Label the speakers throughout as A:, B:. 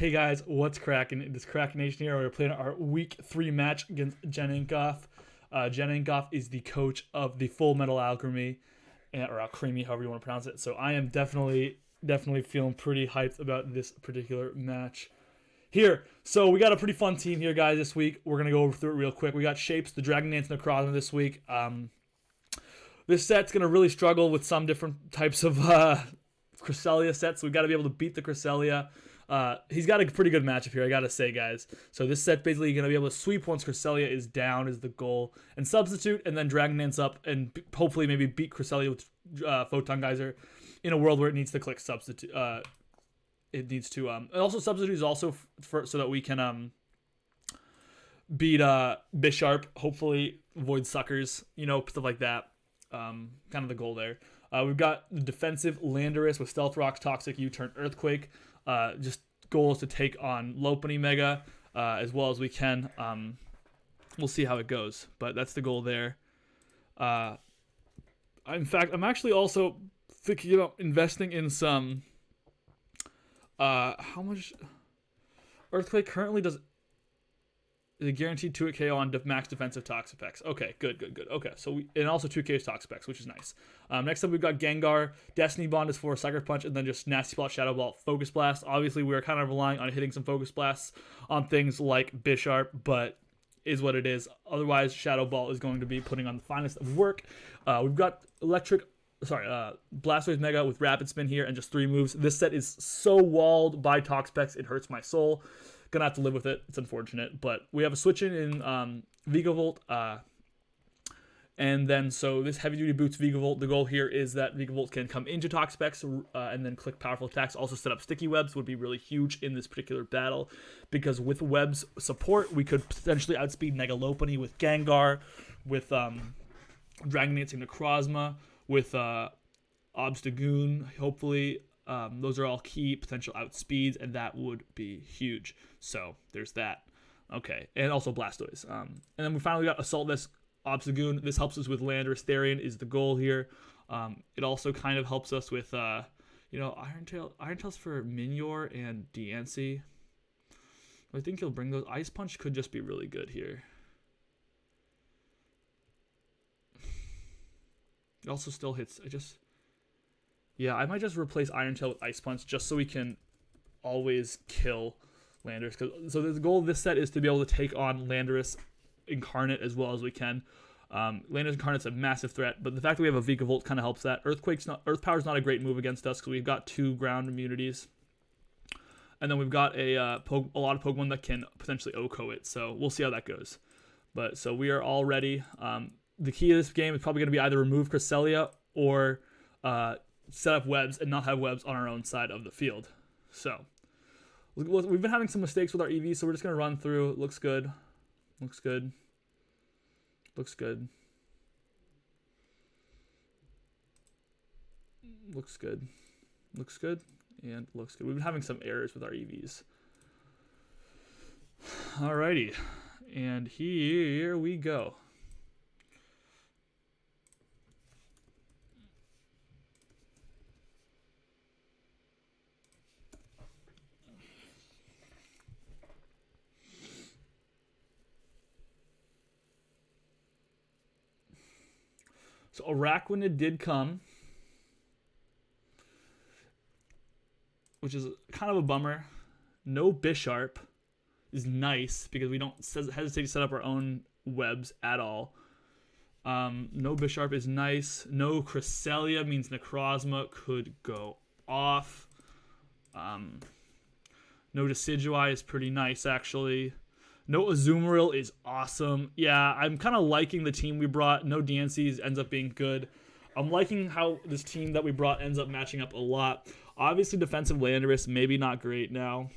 A: Hey guys, what's cracking? It is Krakenation here. We're playing our week 3 match against Jen Inkoff. Jen Inkoff is the coach of the Full Metal Alchemy, or Alchemy, however you want to pronounce it. So I am definitely feeling pretty hyped about this particular match here. So we got a pretty fun team here, guys, this week. We're going to go over through it real quick. We got Shapes, the Dragonance, and the Necrozma this week. This set's going to really struggle with some different types of Cresselia sets, so we got to be able to beat the Cresselia. He's got a pretty good matchup here, I gotta say, guys. So this set basically going to be able to sweep once Cresselia is down is the goal, and substitute, and then Dragonance up, and hopefully maybe beat Cresselia with Photon Geyser in a world where it needs to click substitute. It needs to, and also substitute is also so that we can beat Bisharp, hopefully avoid suckers, stuff like that. Kind of the goal there. We've got the defensive Landorus with Stealth Rocks, Toxic U-Turn, Earthquake. Just goal is to take on Lopunny Mega as well as we can. We'll see how it goes, but that's the goal there. In fact, I'm actually also thinking about investing in some. How much? Earthquake currently does. The guaranteed 2 KO on max defensive Toxic Specs. Okay, good. Okay, so and also 2 KO Toxic Specs, which is nice. Next up, we've got Gengar. Destiny Bond is for Sucker Punch, and then just Nasty Plot, Shadow Ball, Focus Blast. Obviously, we're kind of relying on hitting some Focus Blasts on things like Bisharp, but is what it is. Otherwise, Shadow Ball is going to be putting on the finest of work. We've got Blastoise Mega with Rapid Spin here and just 3 moves. This set is so walled by Tox Specs, it hurts my soul. Gonna have to live with it. It's unfortunate, but we have a switch in Vigavolt, and then so this heavy duty boots Vigavolt. The goal here is that Vigavolt can come into Tox Specs and then click powerful attacks. Also set up sticky webs would be really huge in this particular battle, because with webs support we could potentially outspeed Mega Lopunny with Gengar, with Dragonance and Necrozma, with Obstagoon, hopefully. Those are all key potential outspeeds, and that would be huge. So there's that. Okay, and also Blastoise. And then we finally got Assault Vest Obstagoon. This helps us with Landorus. Therian is the goal here. It also kind of helps us with, Iron Tails for Minior and Diancie. I think he'll bring those. Ice Punch could just be really good here. It also still hits. Yeah, I might just replace Iron Tail with Ice Punch just so we can always kill Landorus. So the goal of this set is to be able to take on Landorus Incarnate as well as we can. Landorus Incarnate's a massive threat, but the fact that we have a Vigavolt kind of helps that. Earth Power's not a great move against us because we've got 2 ground immunities. And then we've got a lot of Pokemon that can potentially OHKO it, so we'll see how that goes. But so we are all ready. The key of this game is probably going to be either remove Cresselia or set up webs and not have webs on our own side of the field. So we've been having some mistakes with our EVs, so we're just going to run through. It looks good. Looks good. Looks good. Looks good. Looks good. And looks good. We've been having some errors with our EVs. Alrighty. And here we go. So Araquanid did come, which is kind of a bummer. No Bisharp is nice because we don't hesitate to set up our own webs at all. No Bisharp is nice. No Cresselia means Necrozma could go off. No Decidueye is pretty nice, actually. No Azumarill is awesome. Yeah, I'm kind of liking the team we brought. No DNCs ends up being good. I'm liking how this team that we brought ends up matching up a lot. Obviously, defensive Landorus, maybe not great now.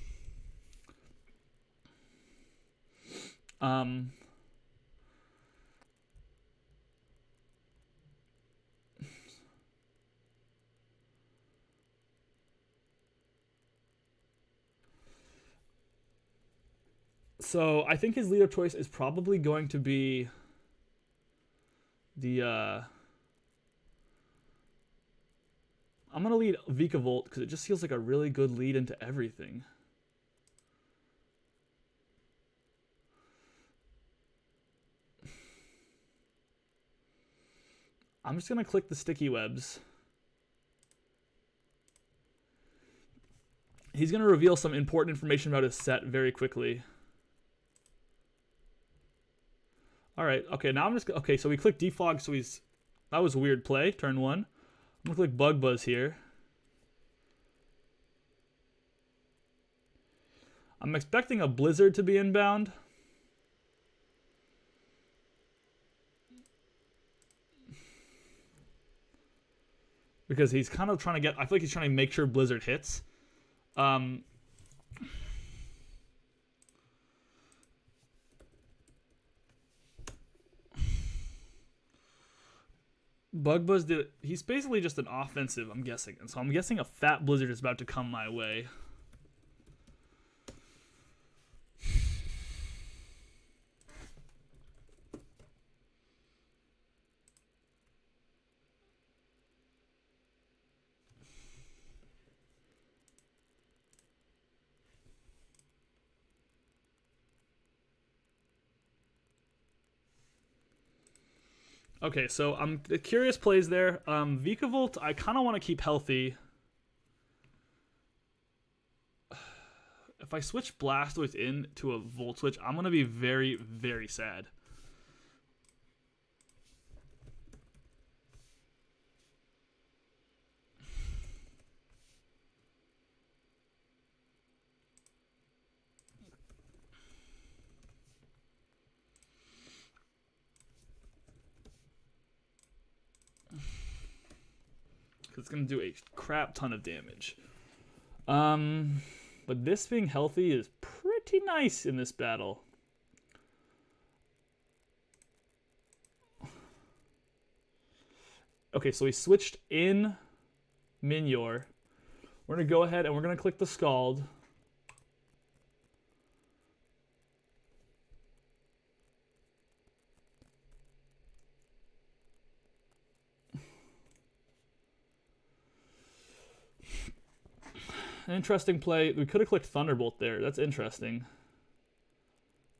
A: So I think his leader choice is probably going to be the I'm going to lead Vikavolt because it just feels like a really good lead into everything. I'm just going to click the sticky webs. He's going to reveal some important information about his set very quickly. All right. Okay, now I'm just... Okay, so we click defog, so he's... That was a weird play, turn 1. I'm going to click bug buzz here. I'm expecting a blizzard to be inbound. Because he's kind of trying to get... I feel like he's trying to make sure blizzard hits. Bug Buzz did... He's basically just an offensive, I'm guessing. And so I'm guessing a fat blizzard is about to come my way. Okay, so I'm curious plays there. Vikavolt, I kind of want to keep healthy. If I switch Blastoise into a Volt Switch, I'm going to be very, very sad. It's going to do a crap ton of damage. But this being healthy is pretty nice in this battle. Okay, so we switched in Minior. We're going to go ahead and we're going to click the Scald. An interesting play. We could have clicked Thunderbolt there. That's interesting.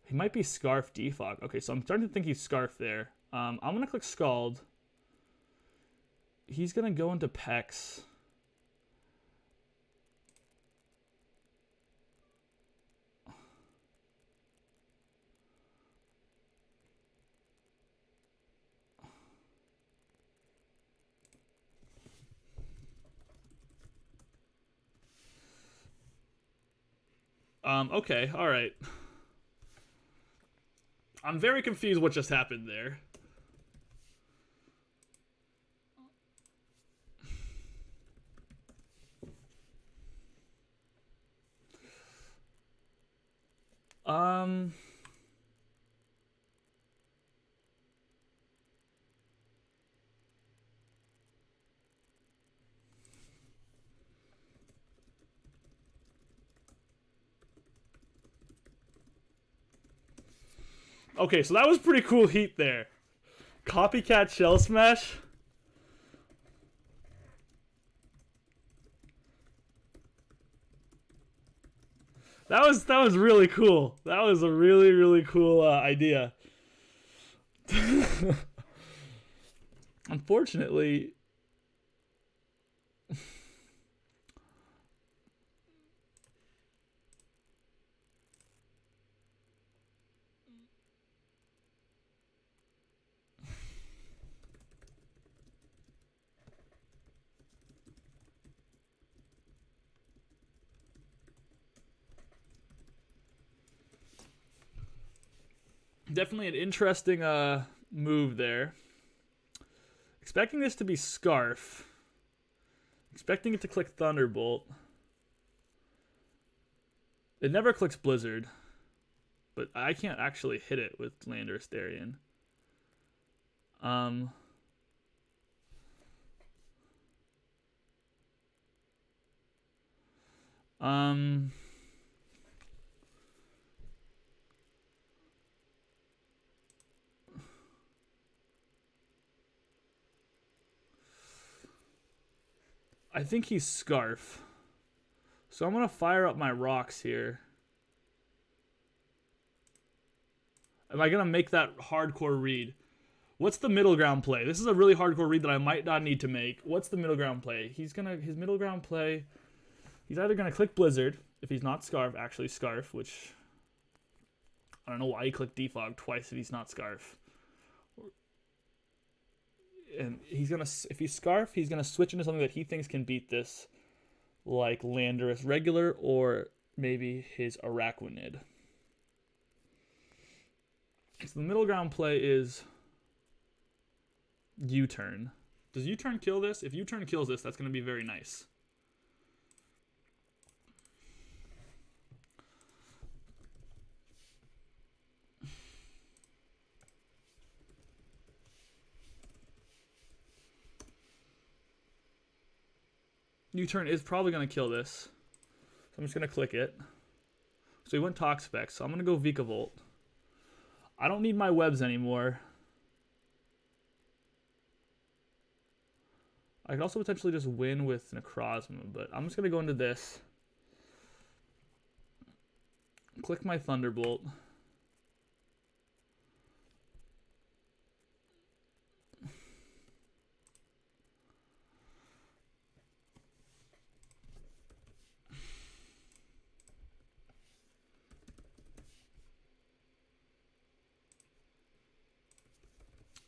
A: He might be Scarf Defog. Okay, so I'm starting to think he's Scarf there. I'm going to click Scald. He's going to go into Pex. Okay, alright. I'm very confused what just happened there. Okay, so that was pretty cool heat there. Copycat Shell Smash. That was really cool. That was a really, really cool idea. Unfortunately... Definitely an interesting move there. Expecting this to be Scarf. Expecting it to click Thunderbolt. It never clicks Blizzard. But I can't actually hit it with Landorus Darien. I think he's Scarf. So I'm going to fire up my rocks here. Am I going to make that hardcore read? What's the middle ground play? This is a really hardcore read that I might not need to make. What's the middle ground play? His middle ground play, he's either gonna click Blizzard if he's not Scarf, actually Scarf, which I don't know why he clicked Defog twice if he's not Scarf. And if he's Scarf, he's gonna switch into something that he thinks can beat this, like Landorus regular or maybe his Araquanid. So the middle ground play is U-turn. Does U-turn kill this? If U-turn kills this, that's going to be very nice. U-turn is probably going to kill this. So I'm just going to click it. So he went Toxapex. So I'm going to go Vikavolt. I don't need my webs anymore. I could also potentially just win with Necrozma, but I'm just going to go into this. Click my Thunderbolt.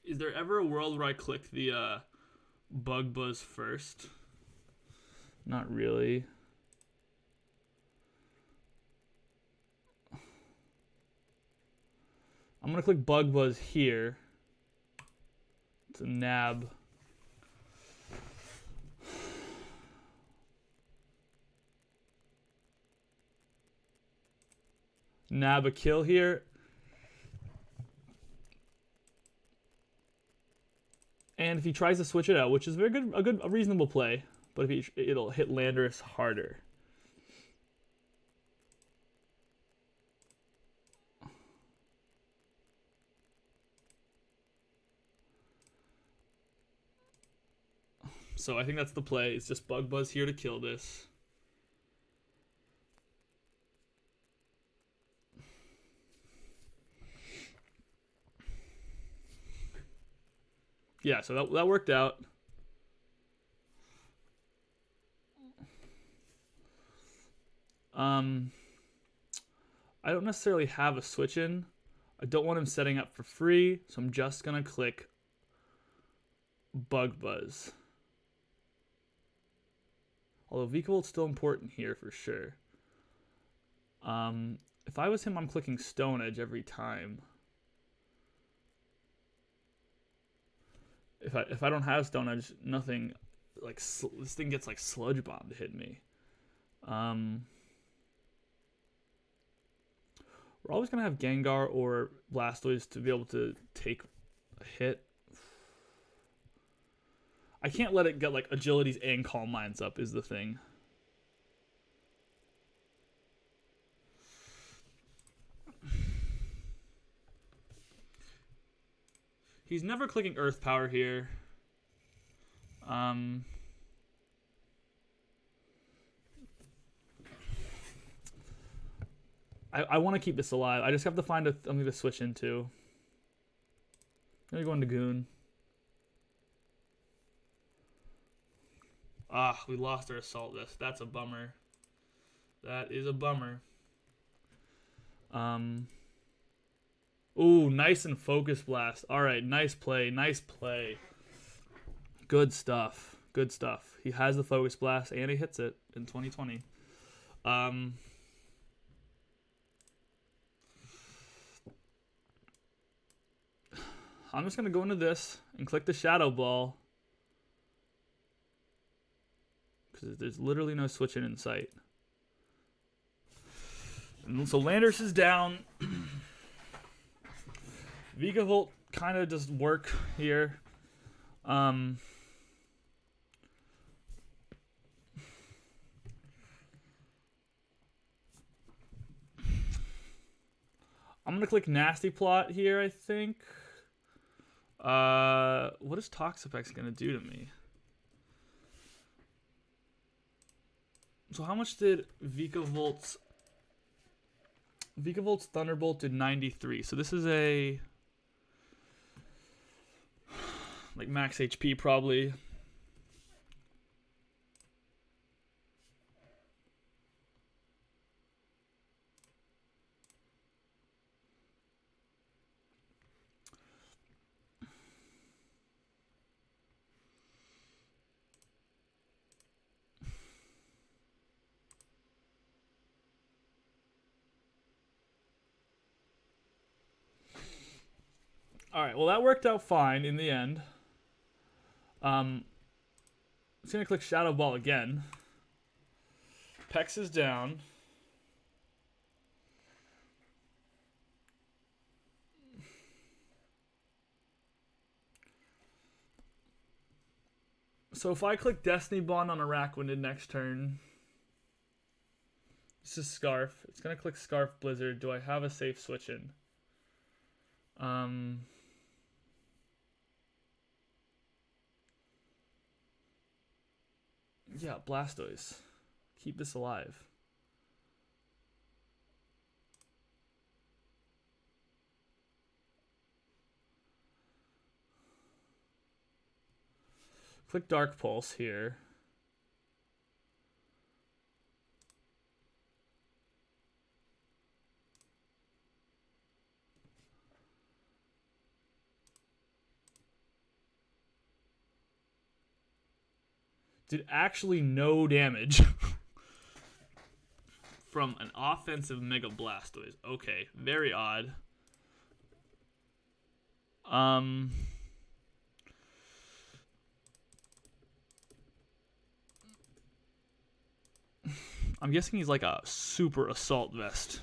A: Is there ever a world where I click the Bug Buzz first? Not really. I'm gonna click Bug Buzz here. It's a nab. Nab a kill here. And if he tries to switch it out, which is very good, a reasonable play, but if it'll hit Landorus harder. So I think that's the play. It's just Bug Buzz here to kill this. Yeah, so that worked out. I don't necessarily have a switch in. I don't want him setting up for free, so I'm just gonna click Bug Buzz. Although Vikavolt's still important here for sure. If I was him, I'm clicking Stone Edge every time. If I don't have Stone Edge, nothing like this thing gets like Sludge Bomb to hit me. We're always gonna have Gengar or Blastoise to be able to take a hit. I can't let it get like Agilities and Calm Minds up is the thing. He's never clicking Earth Power here. I want to keep this alive. I just have to find something to switch into. I'm going to Goon. Ah, we lost our Assault Vest. That's a bummer. That is a bummer. Ooh, nice and Focus Blast. All right, nice play. Nice play. Good stuff. Good stuff. He has the Focus Blast, and he hits it in 2020. I'm just going to go into this and click the Shadow Ball. Because there's literally no switching in sight. And so Landorus is down. Vikavolt kind of just work here. I'm going to click Nasty Plot here, I think. What is Toxapex going to do to me? So how much did Vikavolt's Thunderbolt did 93. So this is a like max HP probably. All right, well that worked out fine in the end. I'm just gonna click Shadow Ball again. Pex is down. So if I click Destiny Bond on Araquanid next turn, this is Scarf. It's gonna click Scarf Blizzard. Do I have a safe switch in? Yeah, Blastoise. Keep this alive. Click Dark Pulse here. Did actually no damage from an offensive Mega Blastoise. Okay, very odd. I'm guessing he's like a super assault vest.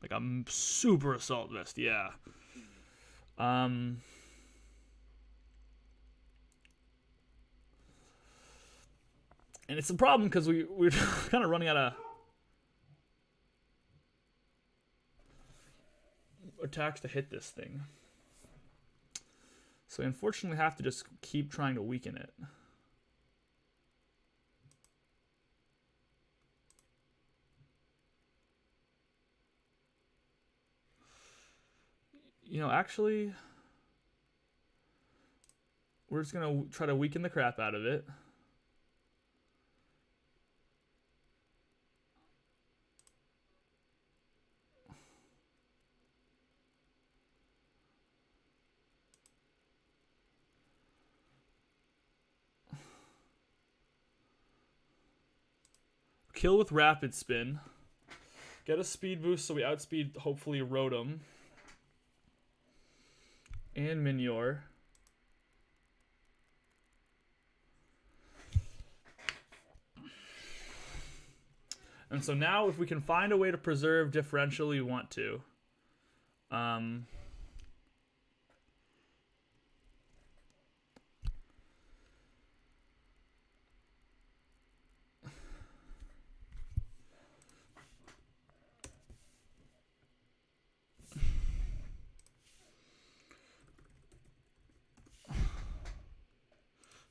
A: Like a super assault vest, yeah. And it's a problem because we're kind of running out of attacks to hit this thing. So we unfortunately have to just keep trying to weaken it. You know, actually, we're just going to try to weaken the crap out of it. Kill with Rapid Spin. Get a speed boost so we outspeed, hopefully, Rotom. And Minior. And so now if we can find a way to preserve differential, we want to.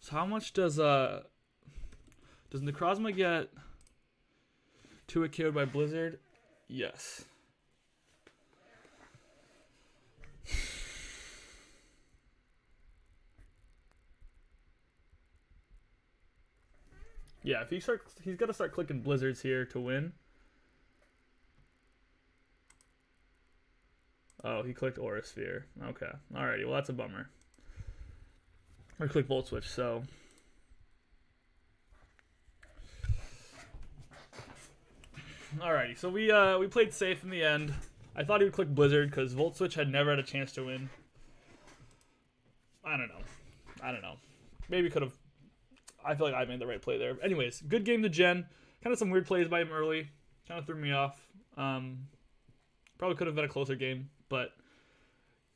A: So how much does Necrozma get 2-hit KO'd by Blizzard? Yes. Yeah, if he's got to start clicking Blizzards here to win. Oh, he clicked Aura Sphere. Okay. Alrighty, well that's a bummer. Or click Volt Switch, so. Alrighty, so we played safe in the end. I thought he would click Blizzard because Volt Switch had never had a chance to win. I don't know. Maybe could have. I feel like I made the right play there. Anyways, good game to Jen. Kind of some weird plays by him early. Kind of threw me off. Probably could have been a closer game, but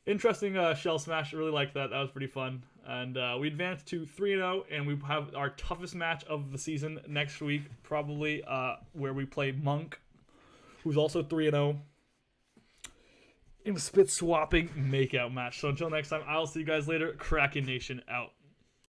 A: interesting Shell Smash. Really liked that. That was pretty fun. And we advanced to 3-0, and we have our toughest match of the season next week, probably, where we play Monk, who's also 3-0. In a spit-swapping makeout match. So until next time, I'll see you guys later. Krakenation out.